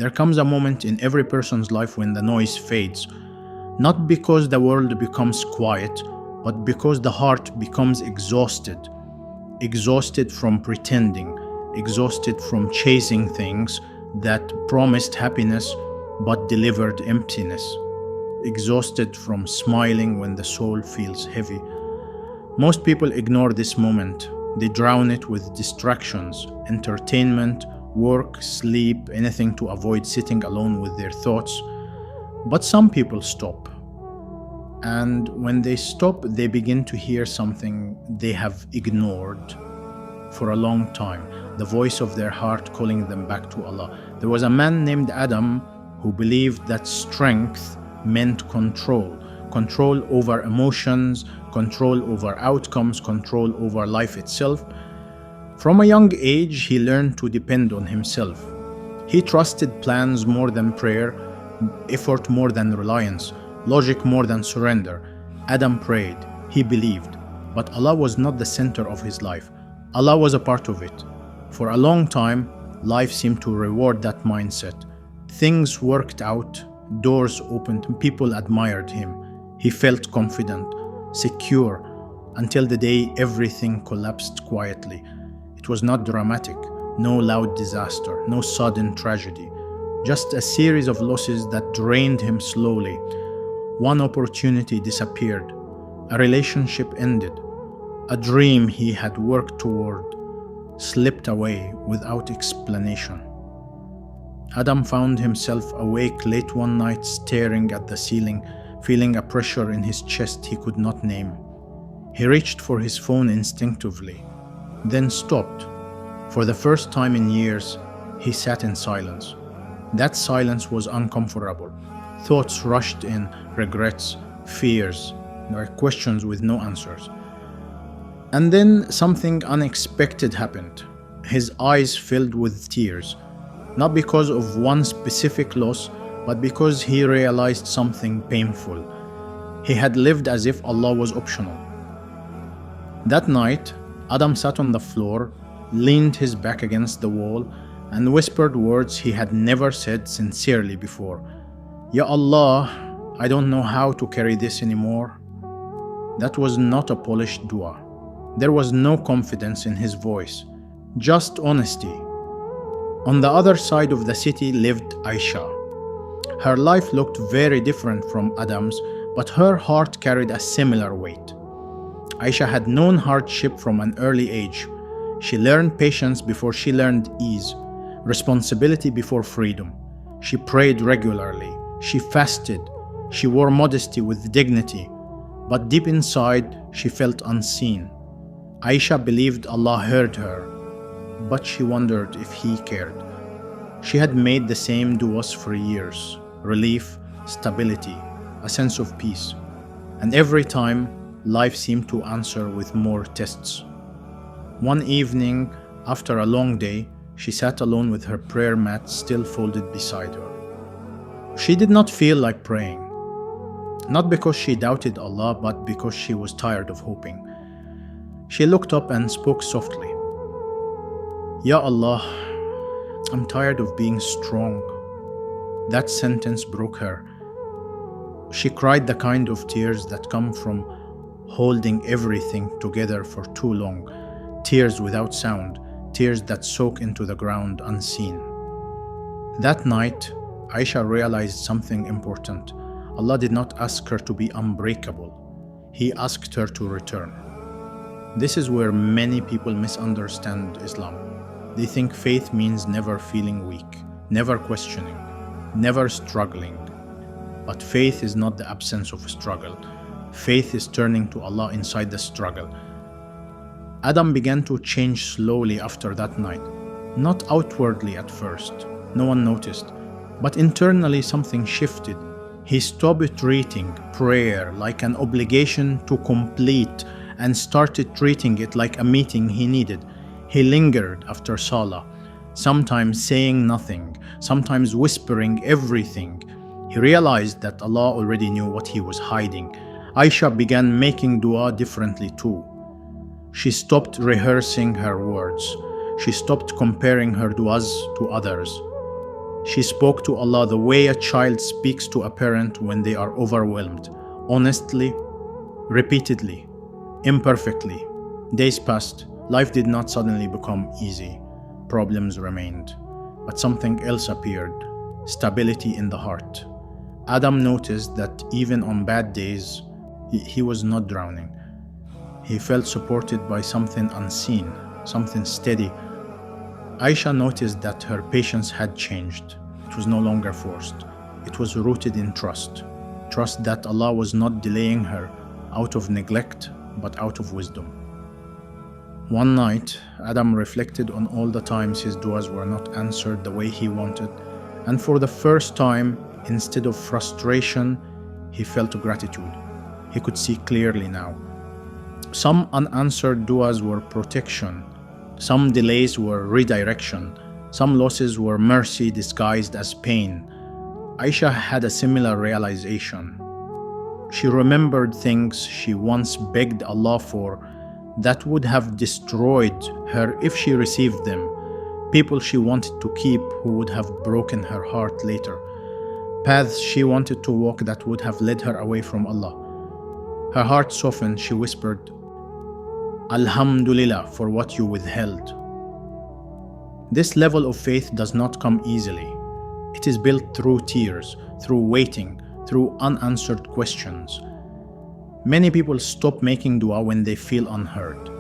There comes a moment in every person's life when the noise fades, not because the world becomes quiet, but because the heart becomes exhausted. Exhausted from pretending, exhausted from chasing things that promised happiness but delivered emptiness, exhausted from smiling when the soul feels heavy. Most people ignore this moment. They drown it with distractions, entertainment, work, sleep, anything to avoid sitting alone with their thoughts. But some people stop. And when they stop, they begin to hear something they have ignored for a long time, the voice of their heart calling them back to Allah. There was a man named Adam who believed that strength meant control over emotions, control over outcomes, control over life itself. From a young age, he learned to depend on himself. He trusted plans more than prayer, effort more than reliance, logic more than surrender. Adam prayed, he believed, but Allah was not the center of his life. Allah was a part of it. For a long time, life seemed to reward that mindset. Things worked out, doors opened, and people admired him. He felt confident, secure, until the day everything collapsed quietly. It was not dramatic, no loud disaster, no sudden tragedy, just a series of losses that drained him slowly. One opportunity disappeared, a relationship ended, a dream he had worked toward slipped away without explanation. Adam found himself awake late one night, staring at the ceiling, feeling a pressure in his chest he could not name. He reached for his phone instinctively, then stopped. For the first time in years, he sat in silence. That silence was uncomfortable. Thoughts rushed in, regrets, fears, questions with no answers. And then something unexpected happened. His eyes filled with tears, not because of one specific loss, but because he realized something painful. He had lived as if Allah was optional. That night, Adam sat on the floor, leaned his back against the wall, and whispered words he had never said sincerely before. Ya Allah, I don't know how to carry this anymore. That was not a polished dua. There was no confidence in his voice, just honesty. On the other side of the city lived Aisha. Her life looked very different from Adam's, but her heart carried a similar weight. Aisha had known hardship from an early age. She learned patience before she learned ease, responsibility before freedom. She prayed regularly. She fasted. She wore modesty with dignity. But deep inside, she felt unseen. Aisha believed Allah heard her, but she wondered if He cared. She had made the same duas for years: relief, stability, a sense of peace. And every time, life seemed to answer with more tests. One evening, after a long day, she sat alone with her prayer mat still folded beside her. She did not feel like praying, not because she doubted Allah, but because she was tired of hoping. She looked up and spoke softly. Ya Allah, I'm tired of being strong. That sentence broke her. She cried the kind of tears that come from holding everything together for too long. Tears without sound, tears that soak into the ground unseen. That night, Aisha realized something important. Allah did not ask her to be unbreakable. He asked her to return. This is where many people misunderstand Islam. They think faith means never feeling weak, never questioning, never struggling. But faith is not the absence of struggle. Faith is turning to Allah inside the struggle. Adam began to change slowly after that night. Not outwardly at first, no one noticed, but internally something shifted. He stopped treating prayer like an obligation to complete and started treating it like a meeting he needed. He lingered after Salah, sometimes saying nothing, sometimes whispering everything. He realized that Allah already knew what he was hiding. Aisha began making dua differently too. She stopped rehearsing her words. She stopped comparing her duas to others. She spoke to Allah the way a child speaks to a parent when they are overwhelmed, honestly, repeatedly, imperfectly. Days passed. Life did not suddenly become easy. Problems remained. But something else appeared: stability in the heart. Adam noticed that even on bad days, he was not drowning. He felt supported by something unseen, something steady. Aisha noticed that her patience had changed. It was no longer forced. It was rooted in trust. Trust that Allah was not delaying her out of neglect, but out of wisdom. One night, Adam reflected on all the times his du'as were not answered the way he wanted, and for the first time, instead of frustration, he felt gratitude. He could see clearly now. Some unanswered du'as were protection. Some delays were redirection. Some losses were mercy disguised as pain. Aisha had a similar realization. She remembered things she once begged Allah for that would have destroyed her if she received them. People she wanted to keep who would have broken her heart later. Paths she wanted to walk that would have led her away from Allah. Her heart softened. She whispered, "Alhamdulillah for what you withheld." This level of faith does not come easily. It is built through tears, through waiting, through unanswered questions. Many people stop making dua when they feel unheard.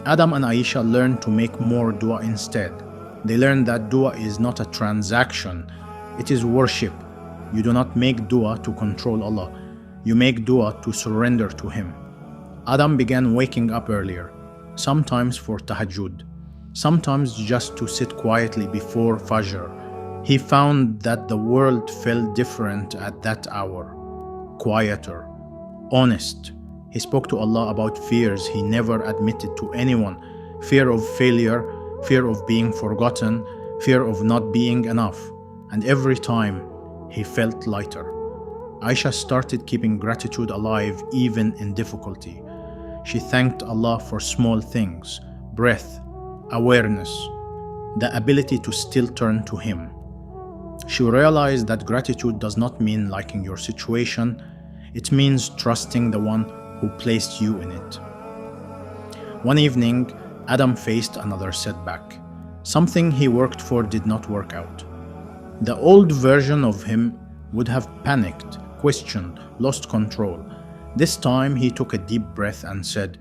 Adam and Aisha learned to make more dua instead. They learned that dua is not a transaction, it is worship. You do not make dua to control Allah. You make dua to surrender to Him. Adam began waking up earlier, sometimes for tahajjud, sometimes just to sit quietly before Fajr. He found that the world felt different at that hour, quieter, honest. He spoke to Allah about fears he never admitted to anyone: fear of failure, fear of being forgotten, fear of not being enough. And every time, he felt lighter. Aisha started keeping gratitude alive even in difficulty. She thanked Allah for small things: breath, awareness, the ability to still turn to Him. She realized that gratitude does not mean liking your situation, it means trusting the one who placed you in it. One evening, Adam faced another setback. Something he worked for did not work out. The old version of him would have panicked, questioned, lost control. This time he took a deep breath and said,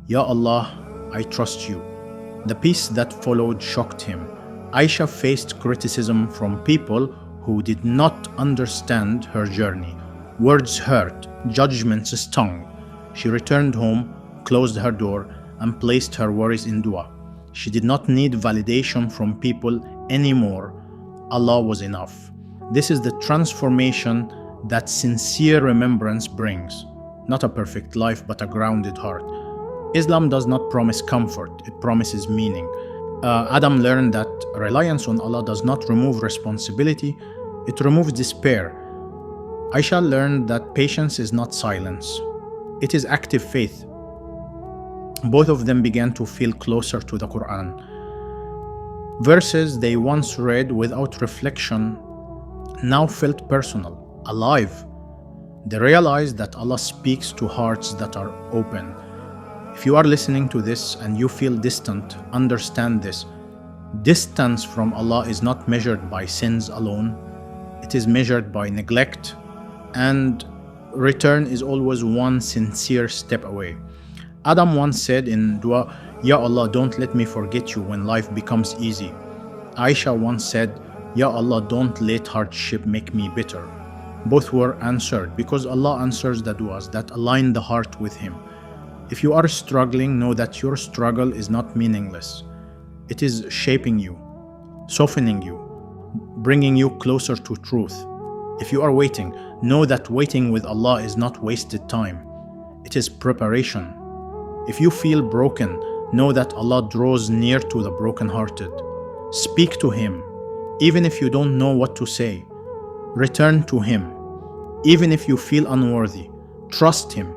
"Ya Allah, I trust you." The peace that followed shocked him. Aisha faced criticism from people who did not understand her journey. Words hurt, judgments stung. She returned home, closed her door, and placed her worries in dua. She did not need validation from people anymore. Allah was enough. This is the transformation that sincere remembrance brings. Not a perfect life, but a grounded heart. Islam does not promise comfort, it promises meaning. Adam learned that reliance on Allah does not remove responsibility, it removes despair. Aisha learned that patience is not silence, it is active faith. Both of them began to feel closer to the Quran. Verses they once read without reflection now felt personal, alive. They realized that Allah speaks to hearts that are open. If you are listening to this and you feel distant, understand this. Distance from Allah is not measured by sins alone. It is measured by neglect, and return is always one sincere step away. Adam once said in dua, "Ya Allah, don't let me forget you when life becomes easy." Aisha once said, "Ya Allah, don't let hardship make me bitter." Both were answered because Allah answers the duas that align the heart with Him. If you are struggling, know that your struggle is not meaningless. It is shaping you, softening you, bringing you closer to truth. If you are waiting, know that waiting with Allah is not wasted time. It is preparation. If you feel broken, know that Allah draws near to the brokenhearted. Speak to Him, even if you don't know what to say. Return to Him, even if you feel unworthy. Trust Him,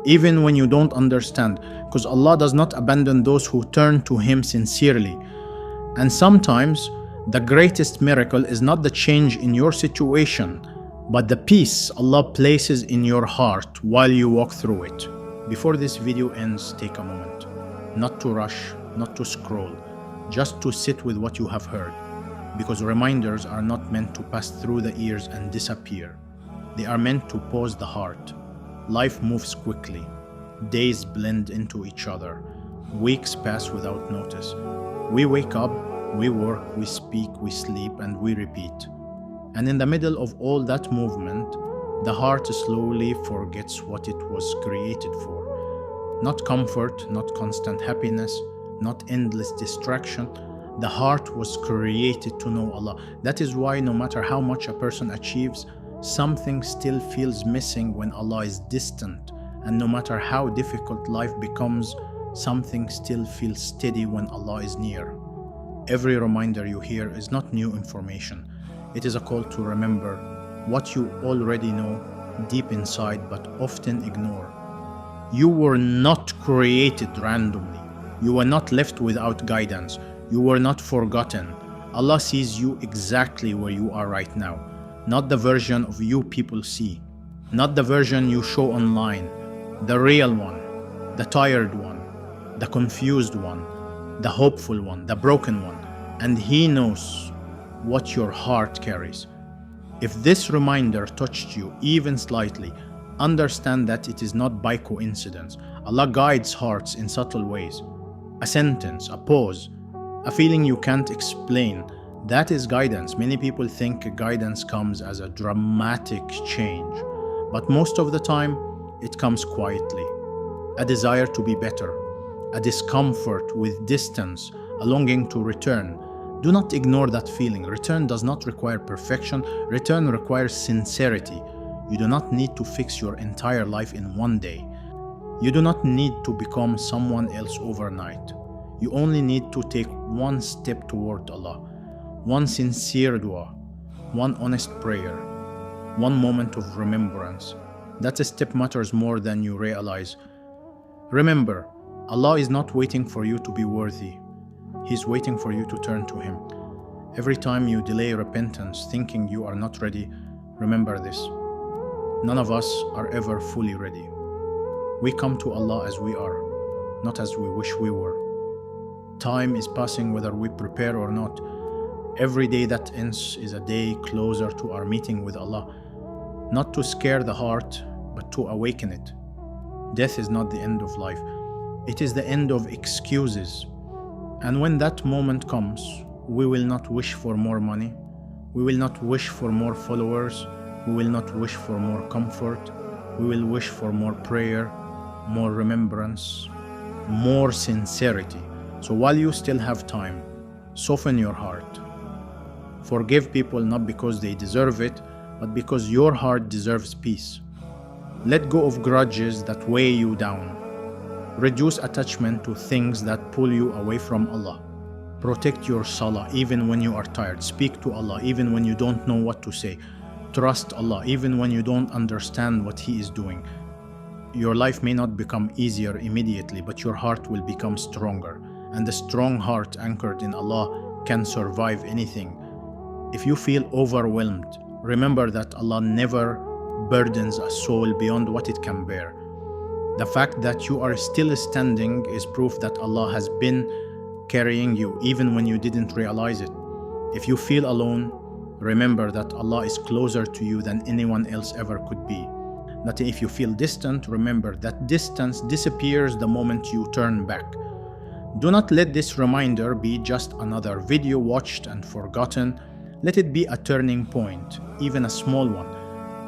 even when you don't understand, because Allah does not abandon those who turn to Him sincerely. And sometimes The greatest miracle is not the change in your situation, but the peace Allah places in your heart while you walk through it. Before this video ends, take a moment. Not to rush, not to scroll, just to sit with what you have heard. Because reminders are not meant to pass through the ears and disappear. They are meant to pause the heart. Life moves quickly. Days blend into each other. Weeks pass without notice. We wake up, we work, we speak, we sleep, and we repeat. And in the middle of all that movement, the heart slowly forgets what it was created for. Not comfort, not constant happiness, not endless distraction. The heart was created to know Allah. That is why no matter how much a person achieves, something still feels missing when Allah is distant. And no matter how difficult life becomes, something still feels steady when Allah is near. Every reminder you hear is not new information. It is a call to remember what you already know deep inside but often ignore. You were not created randomly. You were not left without guidance. You were not forgotten. Allah sees you exactly where you are right now. Not the version of you people see. Not the version you show online. The real one. The tired one. The confused one. The hopeful one. The broken one. And He knows what your heart carries. If this reminder touched you even slightly, understand that it is not by coincidence. Allah guides hearts in subtle ways. A sentence, a pause, a feeling you can't explain, that is guidance. Many people think guidance comes as a dramatic change, but most of the time it comes quietly. A desire to be better, a discomfort with distance, a longing to return. Do not ignore that feeling. Return does not require perfection. Return requires sincerity. You do not need to fix your entire life in one day. You do not need to become someone else overnight. You only need to take one step toward Allah, one sincere dua, one honest prayer, one moment of remembrance. That step matters more than you realize. Remember, Allah is not waiting for you to be worthy. He's waiting for you to turn to Him. Every time you delay repentance, thinking you are not ready, remember this. None of us are ever fully ready. We come to Allah as we are, not as we wish we were. Time is passing whether we prepare or not. Every day that ends is a day closer to our meeting with Allah. Not to scare the heart, but to awaken it. Death is not the end of life. It is the end of excuses. And when that moment comes, we will not wish for more money. We will not wish for more followers. We will not wish for more comfort. We will wish for more prayer, more remembrance, more sincerity. So while you still have time, soften your heart. Forgive people not because they deserve it, but because your heart deserves peace. Let go of grudges that weigh you down. Reduce attachment to things that pull you away from Allah. Protect your salah even when you are tired. Speak to Allah even when you don't know what to say. Trust Allah even when you don't understand what He is doing. Your life may not become easier immediately, but your heart will become stronger. And a strong heart anchored in Allah can survive anything. If you feel overwhelmed, remember that Allah never burdens a soul beyond what it can bear. The fact that you are still standing is proof that Allah has been carrying you even when you didn't realize it. If you feel alone, remember that Allah is closer to you than anyone else ever could be. That if you feel distant, remember that distance disappears the moment you turn back. Do not let this reminder be just another video watched and forgotten. Let it be a turning point, even a small one.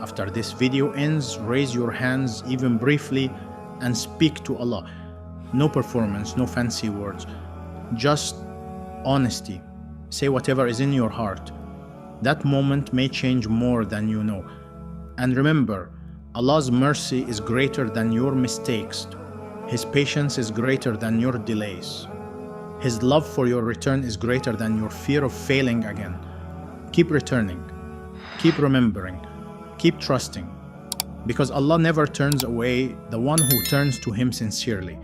After this video ends, raise your hands even briefly and speak to Allah. No performance, no fancy words, just honesty. Say whatever is in your heart. That moment may change more than you know. And remember, Allah's mercy is greater than your mistakes. His patience is greater than your delays. His love for your return is greater than your fear of failing again. Keep returning. Keep remembering. Keep trusting. Because Allah never turns away the one who turns to Him sincerely.